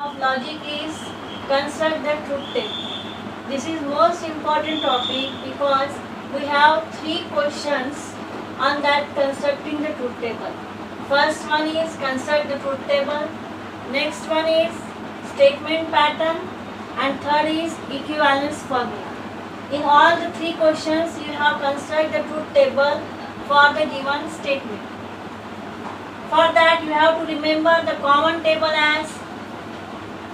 of logic is construct the truth table. This is most important topic because we have three questions on that constructing the truth table. First one is construct the truth table, next one is statement pattern, and third is equivalence formula. In all the three questions you have construct the truth table for the given statement. For that you have to remember the common table as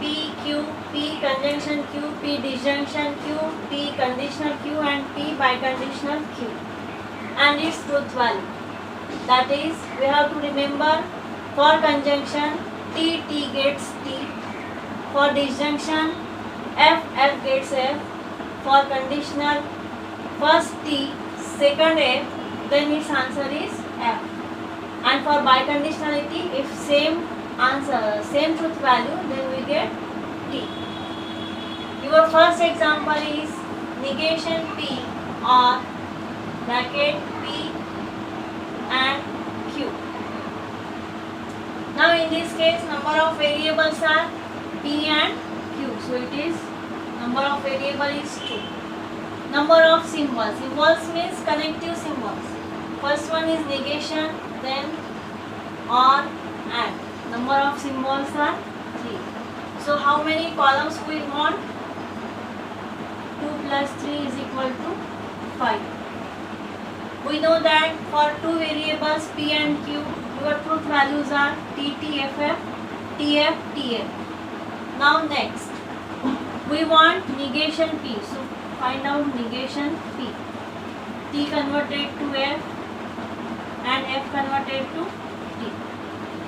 P, Q, P conjunction Q, P disjunction Q, P conditional Q and P biconditional Q and its truth value. That is, we have to remember for conjunction T, T gets T, for disjunction F, F gets F, for conditional first T, second F, then its answer is F. And for biconditionality, if same answer, same truth value, then we get T. Your first example is negation P or bracket P and Q. Now in this case, number of variables are P and Q. So it is number of variable is 2. Number of symbols. Symbols means connective symbols. First one is negation, then or and. Number of symbols are 3. So how many columns we want? 2 plus 3 is equal to 5. We know that for two variables P and Q, your truth values are T, T, F, F, T, F, T, F. Now next, we want negation P. So find out negation P. T converted to F and F converted to T.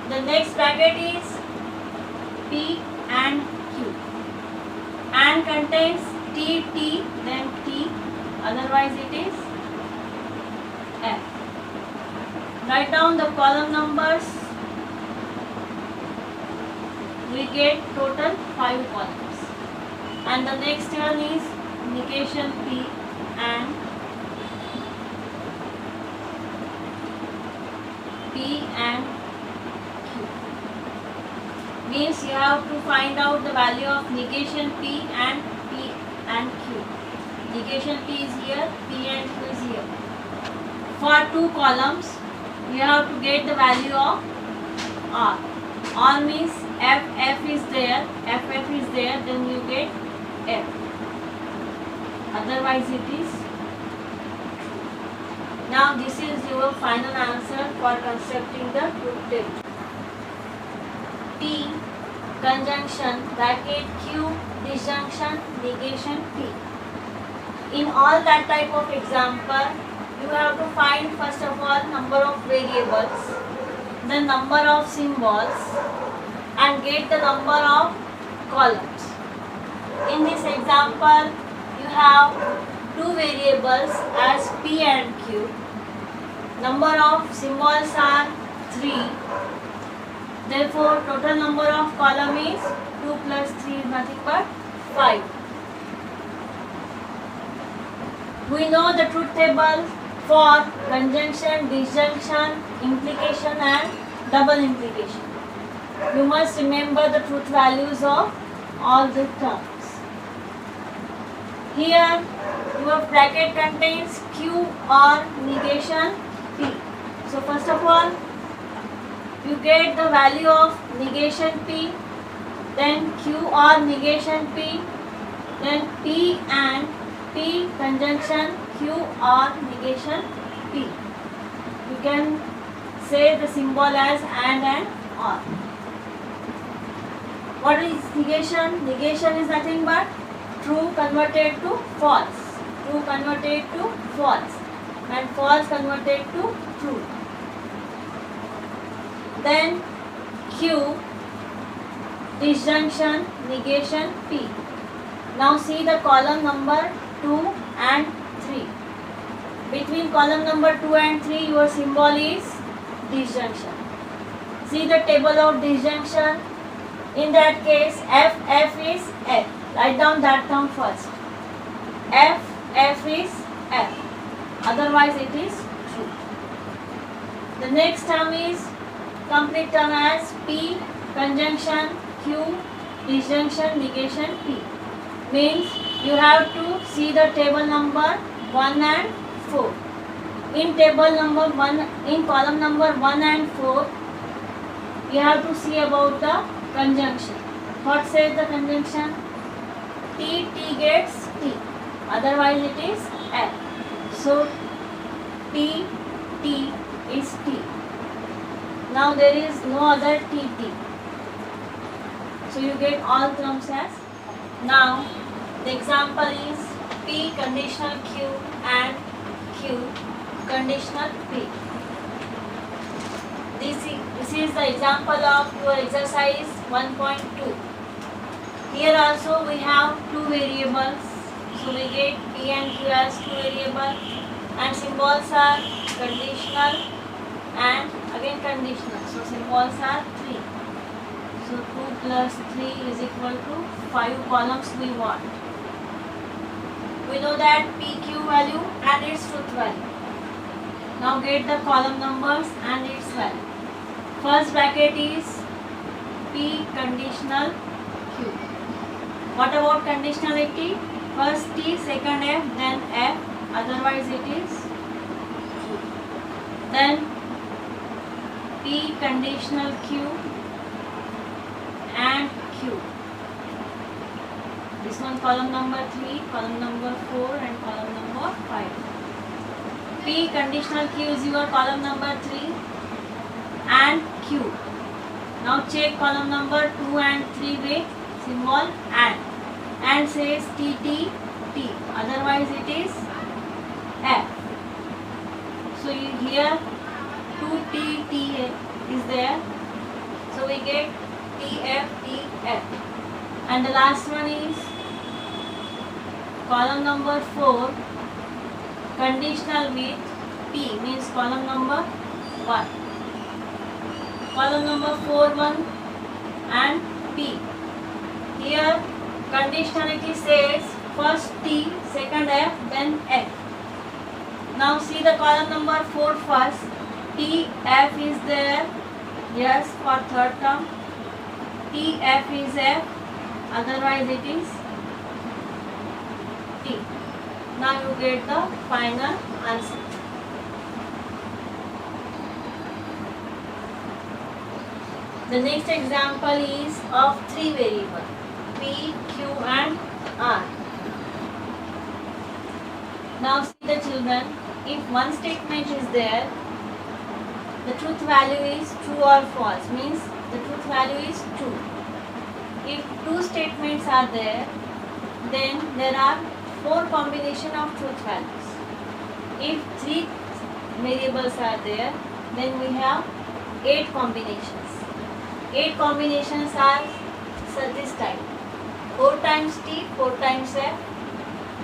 The next bracket is P and Q. And contains T, T, then T. Otherwise it is F. Write down the column numbers. We get total 5 columns. And the next one is negation P and P and Q. Means you have to find out the value of negation P and Q. Negation P is here, P and Q is here. For two columns, you have to get the value of R. R means F is there, F is there, then you get F. Otherwise it is. Now this is your final answer for constructing the truth table. P conjunction bracket Q disjunction negation P. In all that type of example, you have to find first of all number of variables, the number of symbols and get the number of columns. In this example, you have two variables as P and Q. Number of symbols are 3. Therefore, total number of column is 2 plus 3 is nothing but 5. We know the truth table for conjunction, disjunction, implication and double implication. You must remember the truth values of all the terms. Here your bracket contains Q or negation P. So first of all, you get the value of negation P, then Q or negation P, then P and P conjunction Q or negation P. You can say the symbol as and or. What is negation? Negation is nothing but true converted to false, true converted to false and false converted to true. Then Q disjunction negation P. Now see the column number 2 and 3. Between column number 2 and 3 your symbol is disjunction. See the table of disjunction. In that case F is F. Write down that term first. F is F. Otherwise it is true. The next term is complete term as P conjunction Q disjunction negation P. Means you have to see the table number 1 and 4. In table number 1, in column number 1 and 4, you have to see about the conjunction. What says the conjunction? T gets T, otherwise it is F. So T is T. Now there is no other T. So you get all terms as. Now the example is P conditional Q and Q conditional P. This is the example of your exercise 1.2. Here also we have two variables. So we get P and Q as two variables, and symbols are conditional and again conditional. So symbols are 3. So 2 plus 3 is equal to 5 columns we want. We know that PQ value and its truth value. Now get the column numbers and its value. First bracket is P conditional Q. What about conditionality? First T, second F, then F, otherwise it is Q. Then P conditional Q and Q. This one column number 3, column number 4 and column number 5. P conditional Q is your column number 3 and Q. Now check column number 2 and 3 with symbol and says T, otherwise it is F. So here 2T is there, so we get TF. And the last one is column number 4 conditional with P, means column number 1. Column number 4, 1 and P. Here conditionality says first T, second F, then F. Now see the column number 4 first. TF is there, yes, for third term. TF is F, otherwise it is T. Now you get the final answer. The next example is of 3 variables P, Q and R. Now see the children, if one statement is there, the truth value is true or false, means the truth value is true. If 2 statements are there, then there are 4 combination of truth values. If 3 variables are there, then we have 8 combinations. 8 combinations are this type: 4 times T, 4 times F,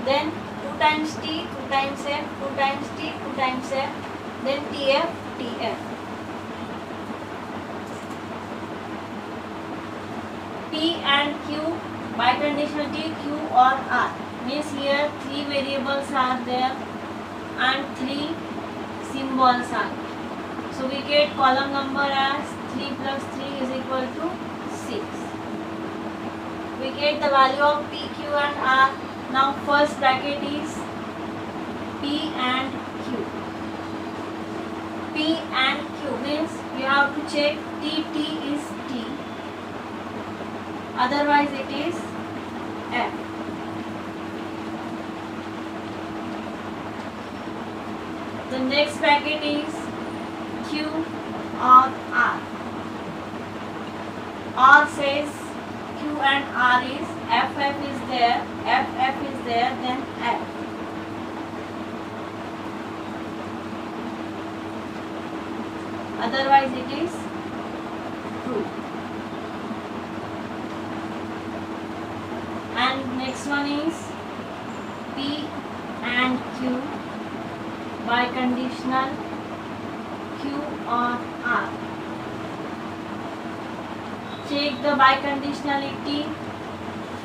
then 2 times T, 2 times F, 2 times T, 2 times F, then TF. P and Q, biconditionality Q or R, means here 3 variables are there and 3 symbols are. So we get column number as 3 plus 3 is equal to 6. We get the value of P, Q and R. Now first bracket is P and Q. P and Q means you have to check T is T, otherwise it is F. The next bracket is Q or R. R says Q and R is FF is there, FF is there, then F. Otherwise it is true. And next one is P and Q, biconditional Q or R. Check the biconditionality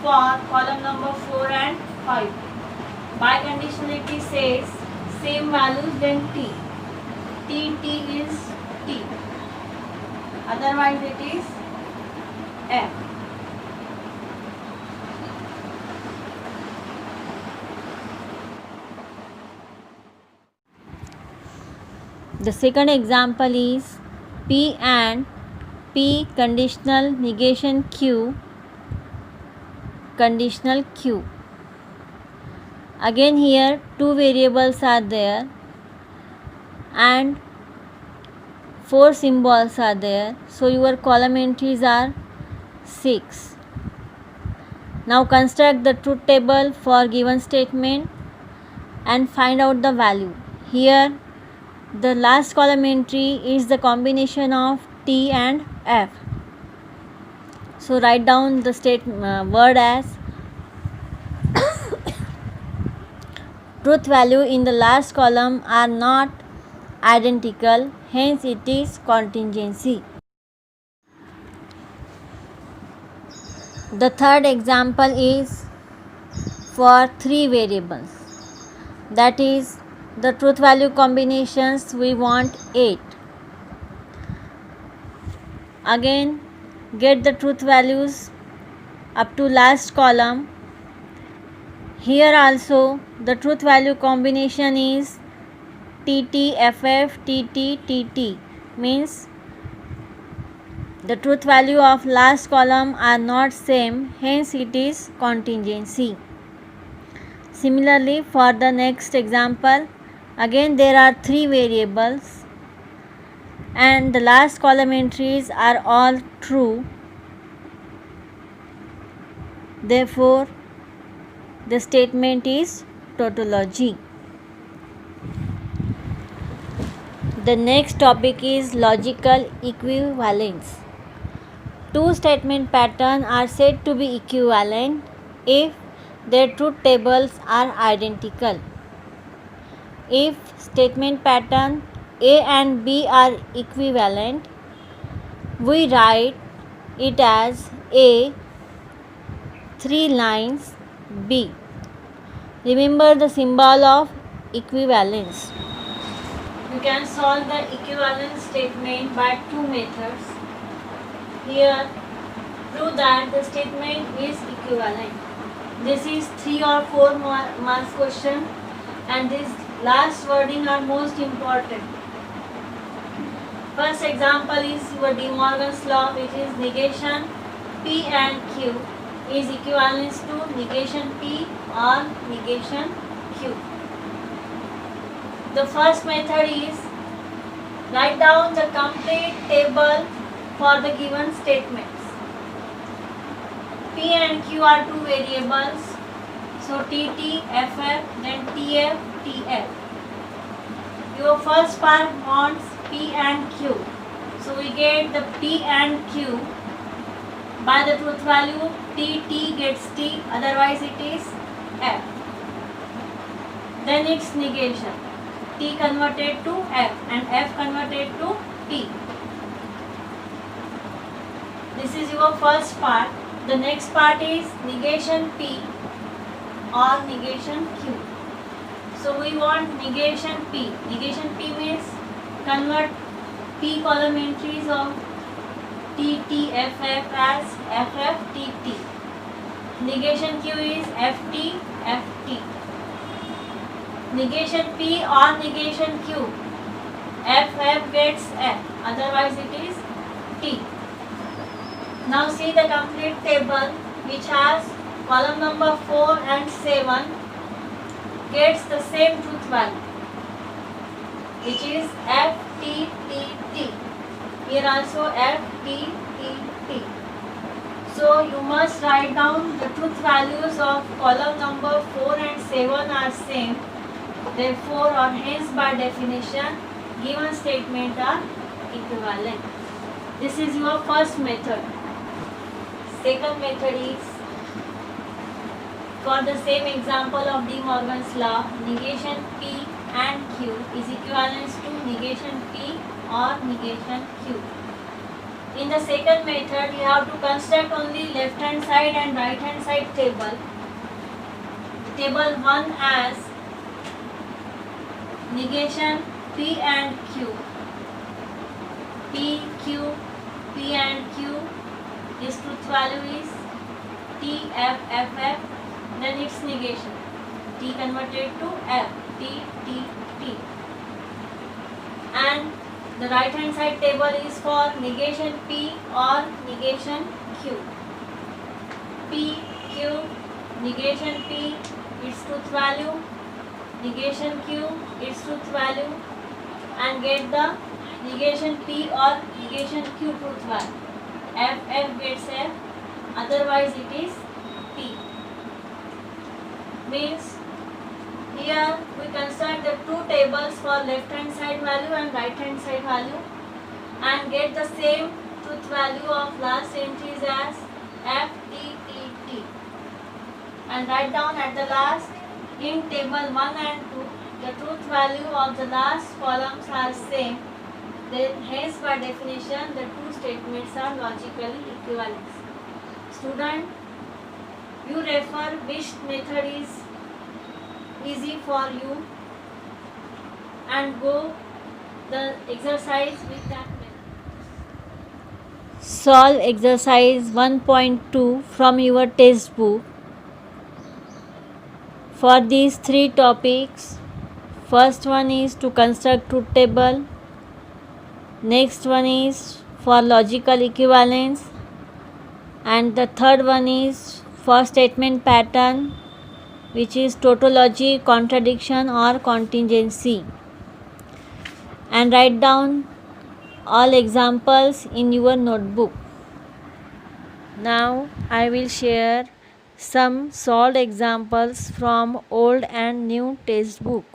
for column number 4 and 5. Biconditionality says same values then T. T is T. Otherwise it is F. The second example is P and P conditional negation Q conditional Q. Again here two variables are there and four symbols are there, so your column entries are 6. Now construct the truth table for given statement and find out the value. Here the last column entry is the combination of T and F. So write down the word as truth value in the last column are not identical, hence it is contingency. The third example is for three variables, that is the truth value combinations we want 8. Again get the truth values up to last column. Here also the truth value combination is TT, FF, TT, TT, means the truth value of last column are not same, hence it is contingency. Similarly for the next example, again there are three variables and the last column entries are all true, therefore the statement is tautology. The next topic is logical equivalence. Two statement patterns are said to be equivalent if their truth tables are identical. If statement pattern A and B are equivalent, we write it as A 3 lines, B. Remember the symbol of equivalence. You can solve the equivalence statement by two methods. Here, prove that the statement is equivalent. This is 3 or 4 marks question, and this last wording are most important. First example is your De Morgan's law, which is negation P and Q is equivalent to negation P or negation Q. The first method is write down the complete table for the given statements. P and Q are two variables, so TT, FF, then TF, TF. Your first part wants P and Q, so we get the P and Q by the truth value. T gets T, otherwise it is F. Then its negation, T converted to F and F converted to T. This is your first part. The next part is negation P or negation Q. So we want negation P. Negation P means convert P column entries of TT, FF as FF, TT. Negation Q is FT, FT. Negation P or negation Q, FF gets F, otherwise it is T. Now see the complete table, which has column number 4 and 7 gets the same truth value, which is F, T, T, T. Here also F, T, T, T. So you must write down the truth values of column number 4 and 7 are same. Therefore, or hence by definition, given statement are equivalent. This is your first method. Second method is for the same example of De Morgan's law, negation P and Q is equivalent to negation P or negation Q. In the second method, you have to construct only left hand side and right hand side table. Table 1 as negation P and Q. P, Q, P and Q. This truth value is T, F, F, F. Then its negation. T converted to F. T, T, T. and the right hand side table is for negation P or negation Q. P, Q, negation P, its truth value, negation Q, its truth value, and get the negation P or negation Q truth value. F gets F, otherwise it is P. Means here we construct the two tables for left hand side value and right hand side value and get the same truth value of last entries as F, T, T, T, and write down at the last in table 1 and 2 the truth value of the last columns are same. Hence by definition the two statements are logically equivalent. Student, you refer which method is easy for you and go the exercise with that method. Solve exercise 1.2 from your textbook. For these three topics, first one is to construct truth table, next one is for logical equivalence, and the third one is for statement pattern, which is tautology, contradiction or contingency. And write down all examples in your notebook. Now I will share some solved examples from old and new textbook.